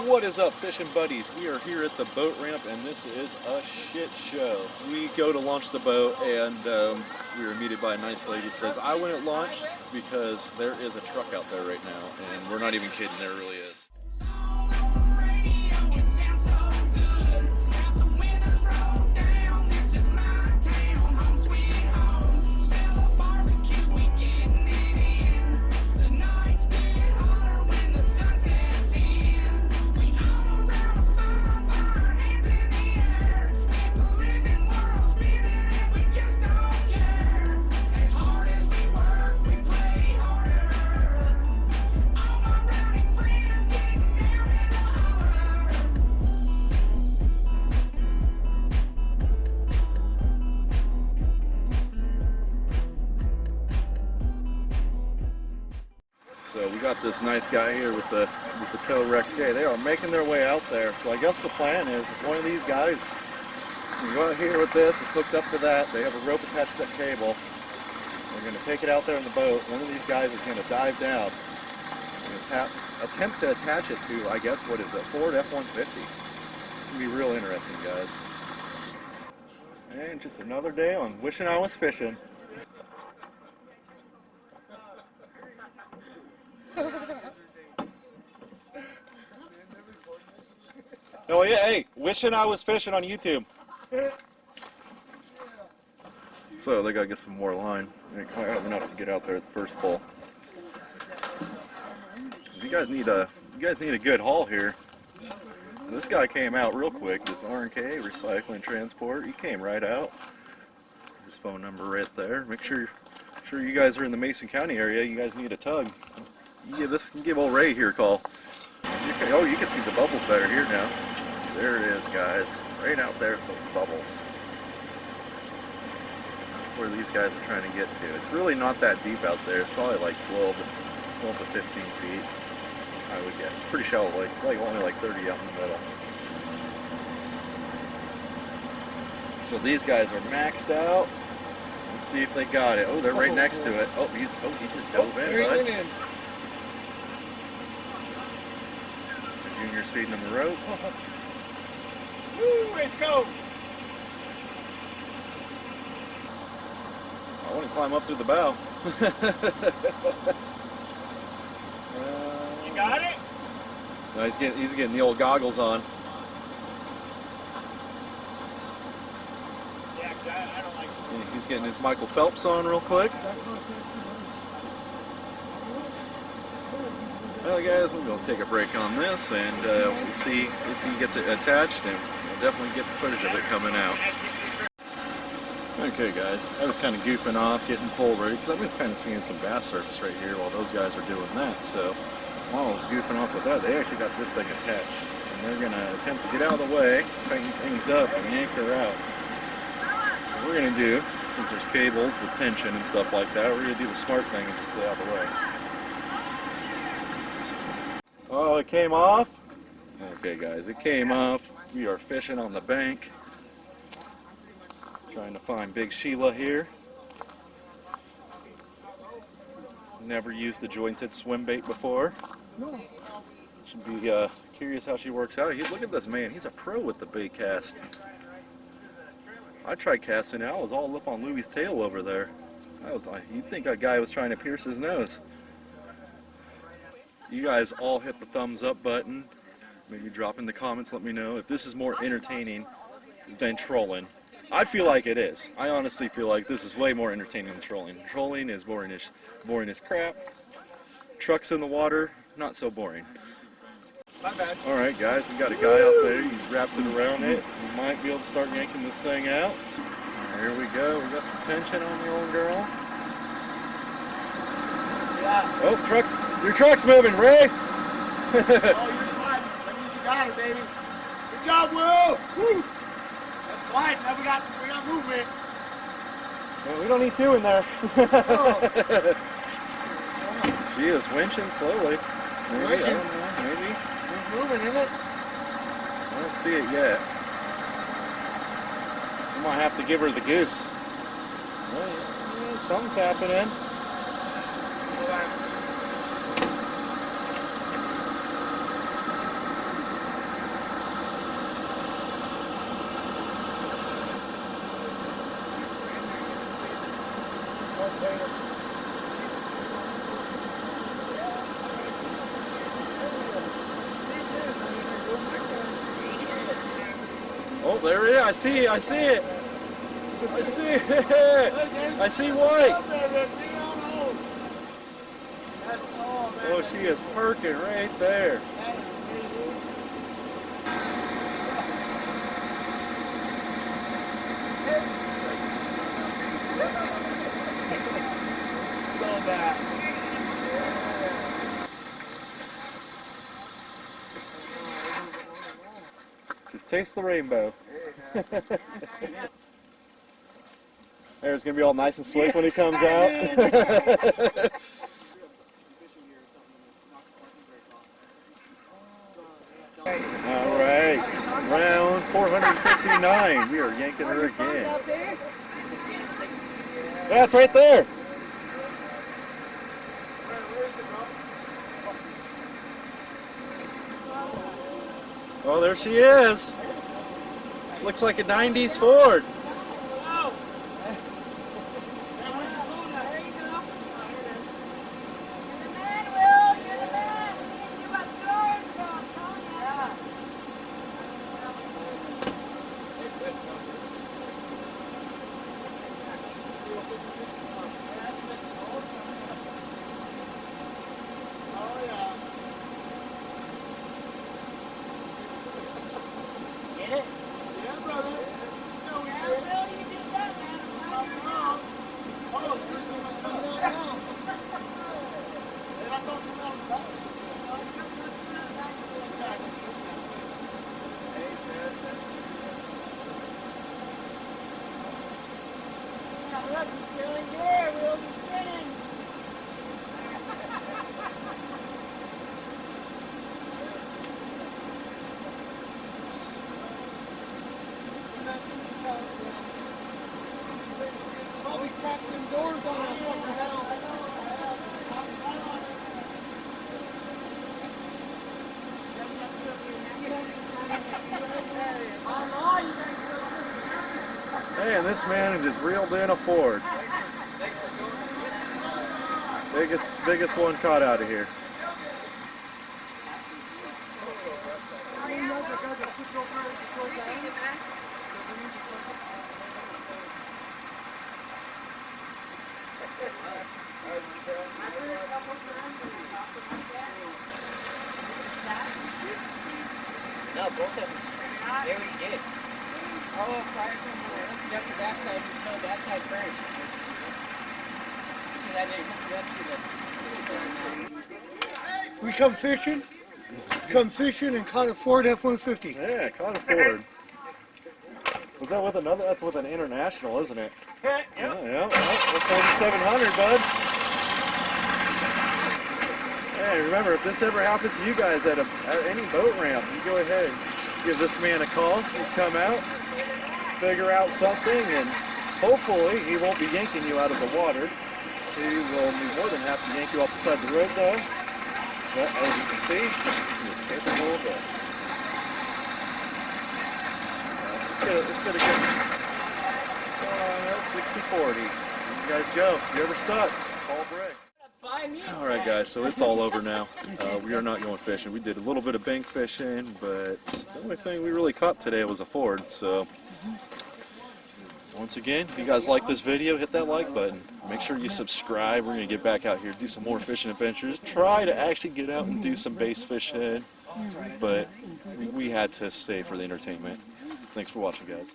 What is up, fishing buddies? We are here at the boat ramp and this is a shit show. We go to launch the boat and we were greeted by a nice lady who says, I wouldn't launch because there is a truck out there right now, and we're not even kidding, there really is. So we got this nice guy here with the tow wreck. Okay, they are making their way out there. So I guess the plan is one of these guys can go out here with this. It's hooked up to that. They have a rope attached to that cable. We're going to take it out there in the boat. One of these guys is going to dive down and attempt to attach it to, I guess, what is it, Ford F-150. It's going to be real interesting, guys. And just another day on wishing I was fishing. Oh yeah, hey, wishing I was fishing on YouTube. So they gotta get some more line. They quite have enough to get out there at the first pull. You guys need a good haul here. So this guy came out real quick. This R&K Recycling Transport. He came right out. His phone number right there. Make sure you guys are in the Mason County area. You guys need a tug. Give old Ray here a call. Oh, you can see the bubbles better here now. There it is, guys. Right out there with those bubbles. That's where these guys are trying to get to. It's really not that deep out there. It's probably like 12 to 15 feet, I would guess. It's pretty shallow lake. It's like only like 30 out in the middle. So these guys are maxed out. Let's see if they got it. Oh, they're right next to it. Oh, he just dove in, bud. Junior speeding on the rope. Woo, let's go! I want to climb up through the bow. You got it? No, he's getting the old goggles on. Yeah, I don't like it. He's getting his Michael Phelps on real quick. Well, guys, we're going to take a break on this, and we'll see if he gets it attached, and we'll definitely get the footage of it coming out. Okay, guys, I was kind of goofing off, getting pole ready, because I was kind of seeing some bass surface right here while those guys are doing that. So while I was goofing off with that, they actually got this thing attached, and they're going to attempt to get out of the way, tighten things up, and yank her out. What we're going to do, since there's cables with tension and stuff like that, we're going to do the smart thing and just stay out of the way. Oh, it came off? Okay, guys, it came off. We are fishing on the bank. Trying to find Big Sheila here. Never used the jointed swim bait before. Should be curious how she works out. Look at this man, he's a pro with the bait cast. I tried casting it, I was all up on Louie's tail over there. I was like, you'd think a guy was trying to pierce his nose. You guys all hit the thumbs up button. Maybe drop in the comments, let me know if this is more entertaining than trolling. I feel like it is. I honestly feel like this is way more entertaining than trolling. Trolling is boring as crap. Trucks in the water, not so boring. My bad. Alright guys, we got a guy out there. He's wrapped it around it. We might be able to start yanking this thing out. Here we go. We got some tension on the old girl. Yeah. Oh, your truck's moving, Ray! Oh, you're sliding. That means you got it, baby. Good job, Will! Woo! That's sliding. Now we got movement. Well, we don't need two in there. Oh. She is winching slowly. Maybe, I don't know, maybe. It's moving, isn't it? I don't see it yet. We might have to give her the goose. Well, yeah, something's happening. Oh, there it is. I see it. I see it. I see it. I see white. Oh, she is perking right there. So bad. Just taste the rainbow. There's gonna be all nice and slick when he comes out. All right, round 459. We are yanking her again. Yeah, it's right there. Oh, there she is. Looks like a 90s Ford. Look, he's still in there. We'll be spinning. Probably cracked them doors on that fucker hell. Hey, and this man just reeled in a Ford. Biggest one caught out of here. No, both of them. They already did it. Oh, prior to jump to that side, you tell that side first. Because I didn't hook you up to the. We come fishing and caught a Ford F-150. Yeah, caught a Ford. Was that with another? That's with an International, isn't it? Yep. Yeah. Well, 4,700, bud. Hey, remember, if this ever happens to you guys at any boat ramp, you go ahead and give this man a call. He'll come out, figure out something, and hopefully he won't be yanking you out of the water. He will be more than happy to yank you off the side of the road, though. But as you can see, he is capable of this. Let's get a good 60-40. You guys go. If you're ever stuck, call Bray. Alright guys, so it's all over now. We are not going fishing. We did a little bit of bank fishing, but the only thing we really caught today was a Ford. So once again, if you guys like this video, hit that like button. Make sure you subscribe. We're going to get back out here, do some more fishing adventures. Try to actually get out and do some bass fishing, but we had to stay for the entertainment. Thanks for watching, guys.